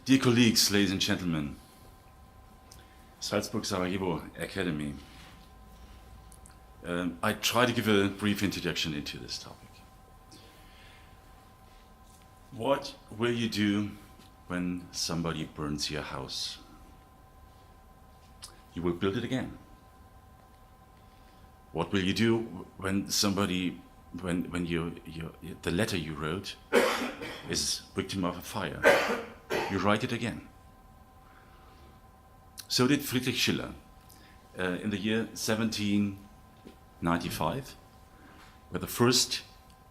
Dear colleagues, ladies and gentlemen, Salzburg Sarajevo Academy. I try to give a brief introduction into this topic. What will you do when somebody burns your house? You will build it again. What will you do when somebody, when the letter you wrote is victim of a fire? You write it again. So did Friedrich Schiller in the year 1795, where the first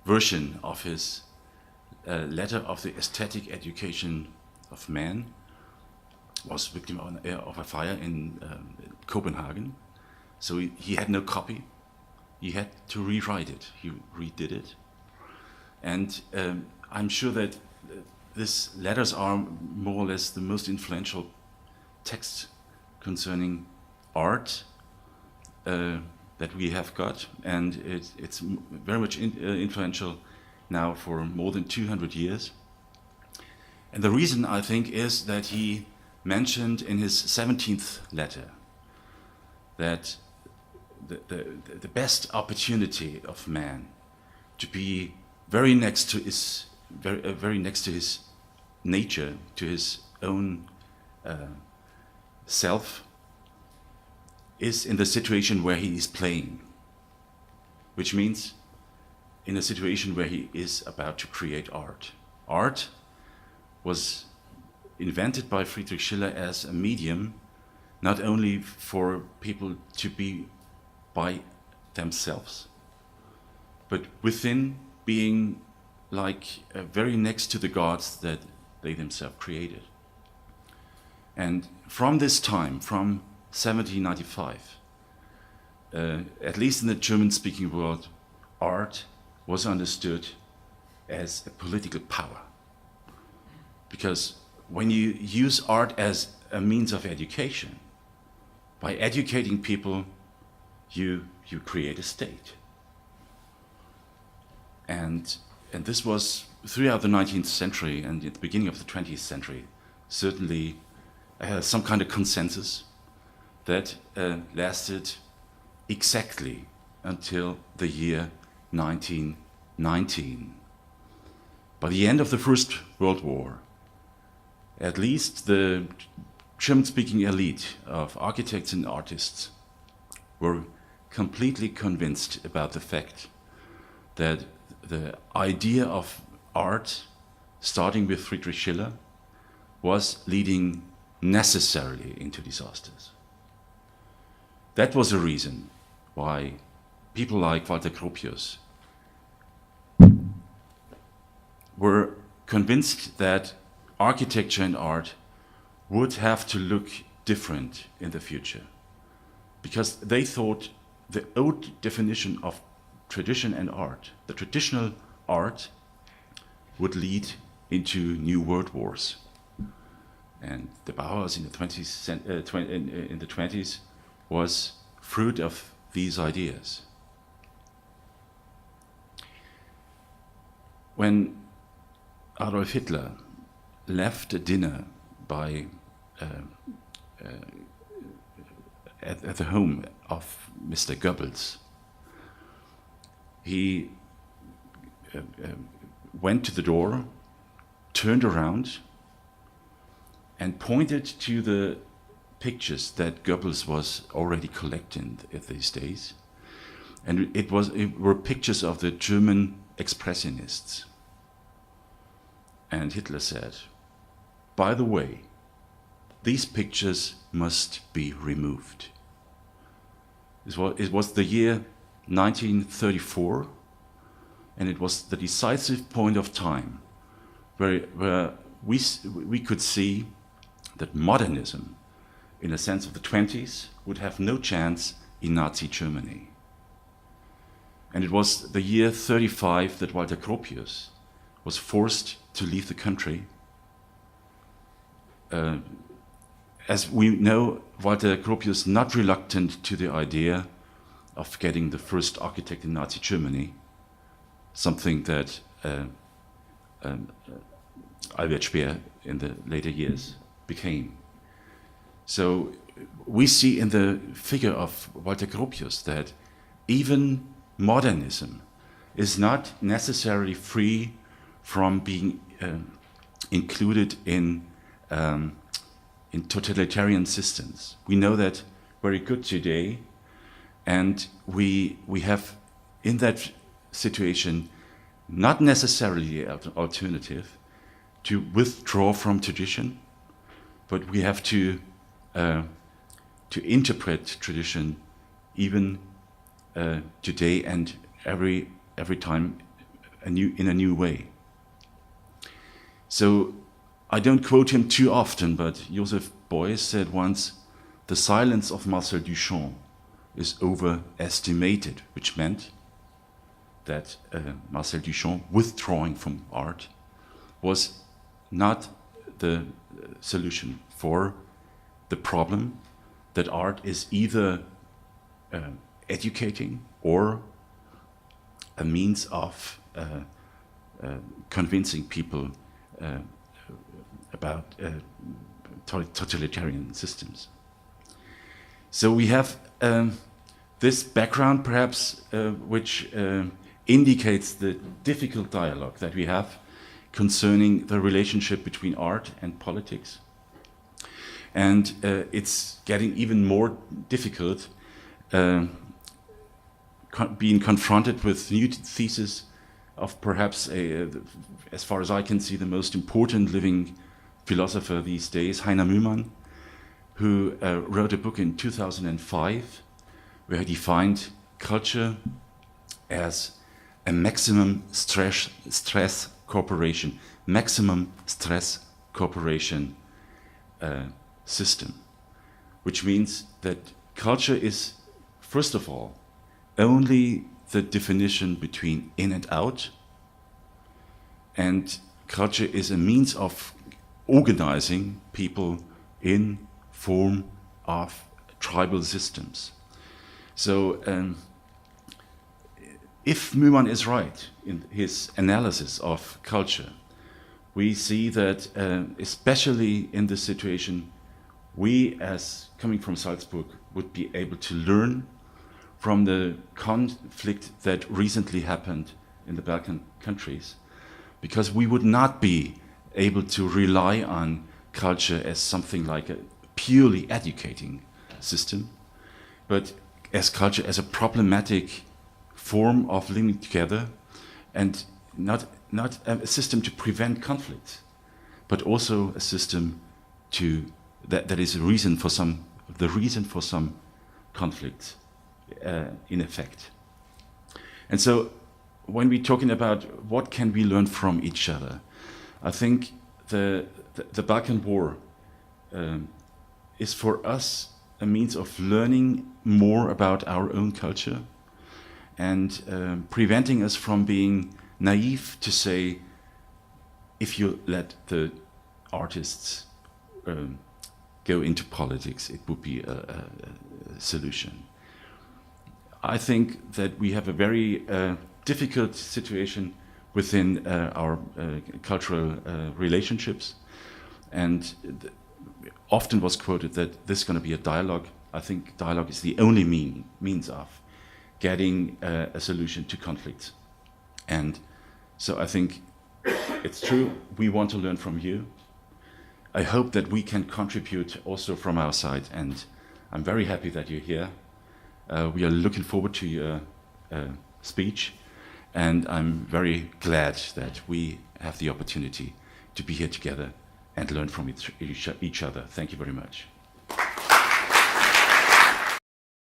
version of his letter of the aesthetic education of man was victim of a fire in Copenhagen. So he had no copy. He had to rewrite it. He redid it. And I'm sure that these letters are more or less the most influential texts concerning art that we have got, and it's very much influential now for more than 200 years. And the reason, I think, is that he mentioned in his 17th letter that the best opportunity of man to be very next to his nature, to his own self, is in the situation where he is playing, which means in a situation where he is about to create art. Art was invented by Friedrich Schiller as a medium, not only for people to be by themselves, but within being like very next to the gods that they themselves created. And from this time, from 1795, at least in the German-speaking world, art was understood as a political power. Because when you use art as a means of education, by educating people, you create a state. And this was throughout the 19th century and at the beginning of the 20th century, certainly some kind of consensus that lasted exactly until the year 1919. By the end of the First World War, at least the German-speaking elite of architects and artists were completely convinced about the fact that the idea of art, starting with Friedrich Schiller, was leading necessarily into disasters. That was a reason why people like Walter Gropius were convinced that architecture and art would have to look different in the future, because they thought the old definition of tradition and art, the traditional art, would lead into new world wars. And the Bauhaus in the 20s was fruit of these ideas. When Adolf Hitler left a dinner by at the home of Mr. Goebbels, he went to the door, turned around, and pointed to the pictures that Goebbels was already collecting at these days. And it were pictures of the German expressionists. And Hitler said, by the way, these pictures must be removed. It was the year 1934, and it was the decisive point of time where we could see that modernism, in a sense of the 20s, would have no chance in Nazi Germany. And it was the year 35 that Walter Gropius was forced to leave the country. As we know, Walter Gropius not reluctant to the idea of getting the first architect in Nazi Germany, something that Albert Speer in the later years became. So we see in the figure of Walter Gropius that even modernism is not necessarily free from being included in totalitarian systems. We know that very good today, and we have in that situation not necessarily an alternative to withdraw from tradition, but we have to interpret tradition even today and every time in a new way. So I don't quote him too often, but Joseph Beuys said once, "The silence of Marcel Duchamp is overestimated," which meant that Marcel Duchamp withdrawing from art was not the solution for the problem that art is either educating or a means of convincing people about totalitarian systems. So we have this background perhaps which indicates the difficult dialogue that we have concerning the relationship between art and politics. And it's getting even more difficult being confronted with new theses of perhaps, as far as I can see, the most important living philosopher these days, Heiner Mühlmann, who wrote a book in 2005 where he defined culture as a maximum stress corporation system, which means that culture is, first of all, only the definition between in and out, and culture is a means of organizing people in form of tribal systems. So if Mühlmann is right in his analysis of culture, we see that especially in this situation, we as coming from Salzburg would be able to learn from the conflict that recently happened in the Balkan countries, because we would not be able to rely on culture as something like a purely educating system, but as culture as a problematic form of living together, and not a system to prevent conflict, but also a system that is the reason for some conflict in effect. And so when we're talking about what can we learn from each other, I think the Balkan War is for us a means of learning more about our own culture and preventing us from being naive to say, if you let the artists go into politics, it would be a solution. I think that we have a very difficult situation within our cultural relationships, and often was quoted that this is going to be a dialogue. I think dialogue is the only means of getting a solution to conflicts. And so I think it's true, we want to learn from you. I hope that we can contribute also from our side, and I'm very happy that you're here. We are looking forward to your speech, and I'm very glad that we have the opportunity to be here together and learn from each other. Thank you very much.